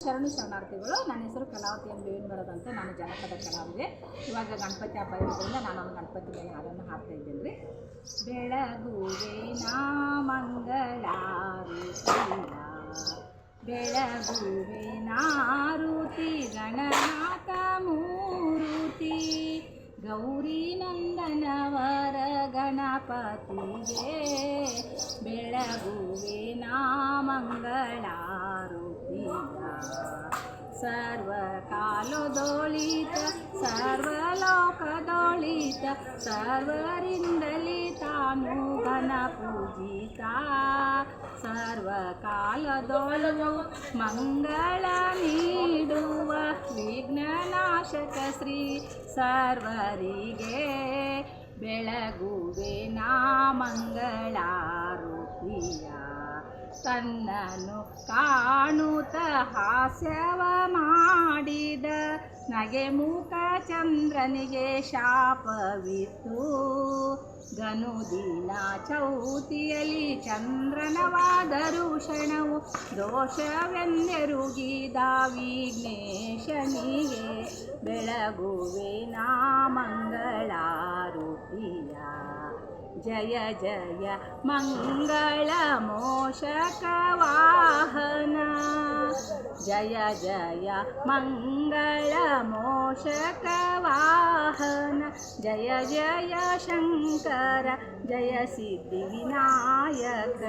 ಶರಣು ಶರಣಾರ್ಥಿಗಳು. ನನ್ನ ಹೆಸರು ಕಲಾವತಿ ಎಂ ಬೇವಿನಮರದ ಅಂತ. ನಾನು ಜನಪದ ಕಲಾವಿದೆ. ಇವಾಗ ಗಣಪತಿ ಹಬ್ಬ ಇರೋದ್ರಿಂದ ನಾನೊಂದು ಗಣಪತಿ ಮೇಲೆ ಹಾಡನ್ನು ಹಾಡ್ತಾ ಇದ್ದೇನೆ ರೀ. ಬೆಳಗುವೆನಾ ಮಂಗಳಾರತಿಯ, ಬೆಳಗುವೆನಾ ಆರುತಿ ಗಣನಾಥ ಮೂರುತಿ, ಗೌರಿ ನಂದನವರ ಗಣಪತಿಗೆ ಬೆಳಗುವೆನಾ ಮಂಗಳಾರತಿಯ. ಸರ್ವಕಾಲದೊಳಿತ ಸರ್ವಲೋಕದೊಳಿತ ಸರ್ವರಿಂದಲೇ ತಾನು ಘನ ಪೂಜಿತ, ಸರ್ವಕಾಲದೊಳಲು ಮಂಗಳ ನೀಡುವ ವಿಘ್ನನಾಶಕ ಶ್ರೀ ಸರ್ವರಿಗೆ ಬೆಳಗುವೆನಾ ಮಂಗಳಾರತಿಯ. ತನ್ನನ್ನು ಕಾಣುತ್ತ ಹಾಸ್ಯವ ಮಾಡಿದ ನಗೆಮುಖ ಚಂದ್ರನಿಗೆ ಶಾಪವಿತ್ತು, ಗನುದಿನ ಚೌತಿಯಲ್ಲಿ ಚಂದ್ರನವಾದರೂ ಕ್ಷಣವು ದೋಷವೆಂದೆರುಗಿದ ವಿಘ್ನೇಶನಿಗೆ ಬೆಳಗುವೆನಾ ಮಂಗಳಾರತಿಯ. ಜಯ ಜಯ ಮಂಗಳ ಮೋಷಕ ವಾಹನ, ಜಯ ಜಯ ಮಂಗಳ ಮೋಷಕ ವಾಹನ, ಜಯ ಜಯ ಶಂಕರ ಜಯ ಸಿದ್ಧಿ ವಿನಾಯಕ,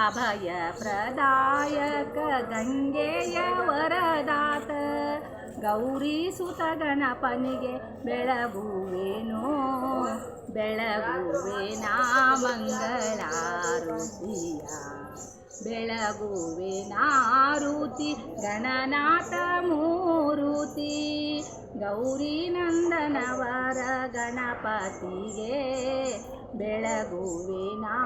ಅಭಯ ಪ್ರದಾಯಕ ಗಂಗೆಯ ವರದಾತ, ಗೌರಿ ಸುತ ಗಣಪನಿಗೆ ಬೆಳಗುವೆನೋ ಬೆಳಗುವೆನಾ ಮಂಗಳಾರತಿಯ. ಬೆಳಗುವೆನಾ ಆರುತಿ ಗಣನಾಥ ಮೂರುತಿ, ಗೌರಿ ನಂದನವರ ಗಣಪತಿಗೆ ಬೆಳಗುವೆನಾ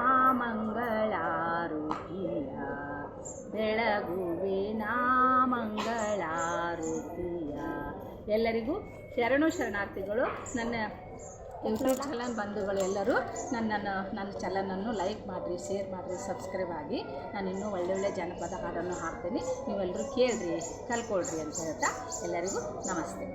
ಮಂಗಳಾರತಿಯ, ಬೆಳಗುವೆನಾ ಮಂಗಳಾರತಿಯ. ಎಲ್ಲರಿಗೂ ಶರಣು ಶರಣಾರ್ಥಿಗಳು. ನನ್ನ ಯೂಟ್ಯೂಬ್ ಚಾನಲ್ ಬಂಧುಗಳು ಎಲ್ಲರೂ ನನ್ನ ಚಾನಲನ್ನು ಲೈಕ್ ಮಾಡಿರಿ, ಶೇರ್ ಮಾಡಿರಿ, ಸಬ್ಸ್ಕ್ರೈಬ್ ಆಗಿ. ನಾನು ಇನ್ನೂ ಒಳ್ಳೊಳ್ಳೆ ಜನಪದ ಹಾಡನ್ನು ಹಾಡ್ತೀನಿ. ನೀವೆಲ್ಲರೂ ಕೇಳಿರಿ, ಕಲ್ಕೊಳ್ರಿ ಅಂತ ಹೇಳ್ತಾ ಎಲ್ಲರಿಗೂ ನಮಸ್ತೆ.